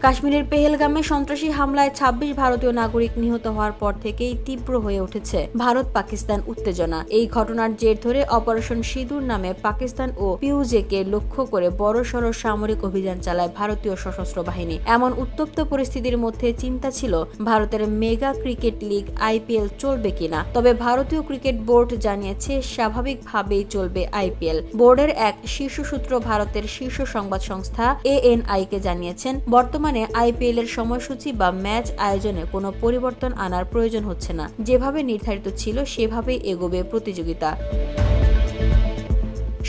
কাশ্মীরের পেহেলগামে সন্ত্রাসী হামলায় ২৬ ভারতীয় নাগরিক নিহত হওয়ার পর থেকেই তীব্র হয়ে উঠেছে ভারত পাকিস্তান উত্তেজনা। এই ঘটনার জের ধরে অপারেশন সিঁদুর নামে পাকিস্তান ও পিউজেকে লক্ষ্য করে বড়সড় সামরিক অভিযান চালায় ভারতীয় সশস্ত্র বাহিনী। এমন উত্তপ্ত পরিস্থিতির মধ্যে চিন্তা ছিল ভারতের মেগা ক্রিকেট লিগ IPL চলবে কিনা। তবে ভারতীয় ক্রিকেট বোর্ড জানিয়েছে স্বাভাবিকভাবেই চলবে IPL। বোর্ডের এক শীর্ষ সূত্র ভারতের শীর্ষ সংবাদ সংস্থা ANI কে জানিয়েছেন, বর্তমানে IPL এর সময়সূচি বা ম্যাচ আয়োজনে কোনো পরিবর্তন আনার প্রয়োজন হচ্ছে না। যেভাবে নির্ধারিত ছিল সেভাবেই এগোবে প্রতিযোগিতা।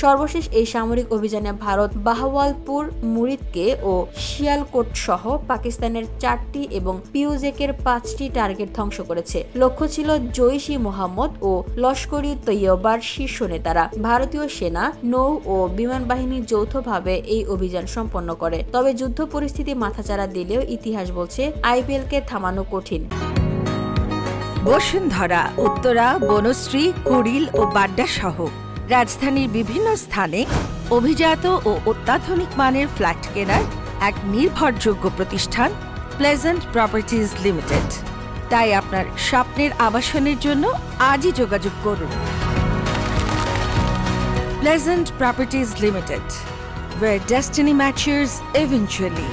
সর্বশেষ এই সামরিক অভিযানে ভারত বাহওয়ালপুর, মুরিদকে ও শিয়ালকোট সহ পাকিস্তানের 4টি এবং পিউজেকের 5টি টার্গেট ধ্বংস করেছে। লক্ষ্য ছিল জৈশ-ই-মোহাম্মদ ও লস্কর-ই-তৈয়বার শীর্ষ নেতারা। ভারতীয় সেনা, নৌ ও বিমান বাহিনী যৌথভাবে এই অভিযান সম্পন্ন করে। তবে যুদ্ধ পরিস্থিতি মাথাচাড়া দিলেও ইতিহাস বলছে IPL কে থামানো কঠিন। বসুন্ধরা, উত্তরা, বনশ্রী, কুড়িল ও বাড্ডা সহ রাজধানীর বিভিন্ন স্থানে অভিজাত ও অত্যাধুনিক মানের ফ্ল্যাট কেনার এক নির্ভরযোগ্য প্রতিষ্ঠান প্লেজেন্ট প্রপার্টিজ লিমিটেড। তাই আপনার স্বপ্নের আবাসনের জন্য আজই যোগাযোগ করুন। Pleasant properties limited, where destiny matches eventually।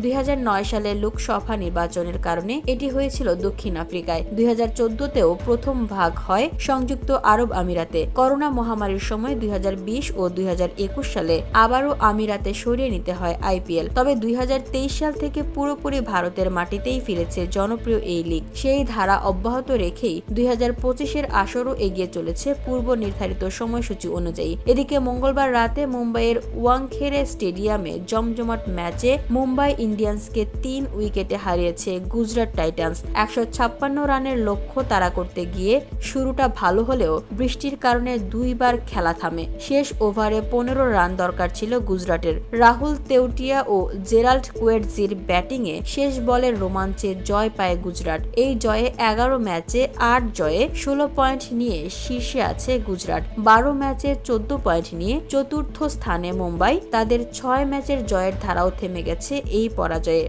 ২০০৯ সালের লোকসভা নির্বাচনের কারণে এটি হয়েছিল দক্ষিণ আফ্রিকায়। ২০১৪তেও প্রথম ভাগ হয় সংযুক্ত আরব আমিরাতে। করোনা মহামারীর সময় ২০২০ ও ২০২১ সালে আবারও আমিরাতে সরিয়ে নিতে হয় IPL। তবে ২০২৩ সাল থেকে পুরোপুরি ভারতের মাটিতেই ফিরেছে জনপ্রিয় এই লিগ। সেই ধারা অব্যাহত রেখেই ২০২৫-এর আসরও এগিয়ে চলেছে পূর্ব নির্ধারিত সময়সূচি অনুযায়ী। এদিকে মঙ্গলবার রাতে মুম্বাইয়ের ওয়াংখেড়ে স্টেডিয়ামে জমজমাট ম্যাচে মুম্বাই ইন্ডিয়ান্সকে ৩ উইকেটে হারিয়েছে গুজরাট টাইটান্স। ১৫৬ রানের লক্ষ্য তাড়া করতে গিয়ে শুরুটা ভালো হলেও বৃষ্টির কারণে দুইবার খেলা থামে। শেষ ওভারে ১৫ রান দরকার ছিল গুজরাটের। রাহুল তেওটিয়া ও জেরাল্ড কোয়েটজির ব্যাটিংয়ে শেষ বলের রোমাঞ্চে জয় পায় গুজরাট। এই জয়ে ১১ ম্যাচে ৮ জয়ে ১৬ পয়েন্ট নিয়ে শীর্ষে আছে গুজরাট। ১২ ম্যাচে ১৪ পয়েন্ট নিয়ে চতুর্থ স্থানে মুম্বাই। তাদের ৬ ম্যাচের জয়ের ধারাও থেমে গেছে এই পরাজয়ে।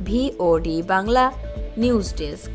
VOD Bangla news desk.